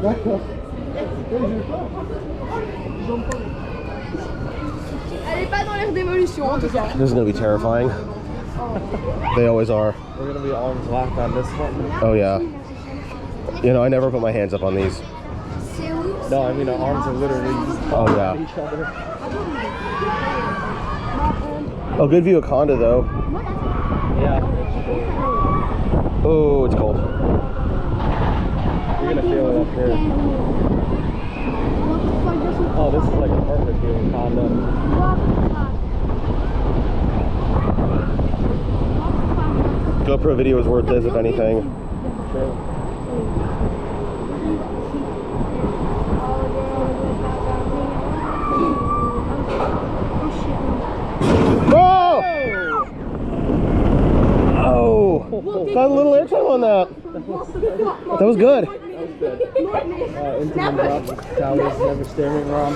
D'accord. Elle est pas dans l'air d'évolution en tout cas. This is gonna be terrifying. They always are. We're gonna be arms locked on this one. Oh yeah. You know, I never put my hands up on these. No, I mean our arms are literally Oh yeah. each other. Oh, good view of Conda though. Yeah. Oh, it's cold. You're gonna feel it up here. Oh, this is like a perfect view of Conda. GoPro video is worth this, if anything. True. Whoa! Oh! Got a little airtime on that. That was good. Into the drop, towers never steering wrong.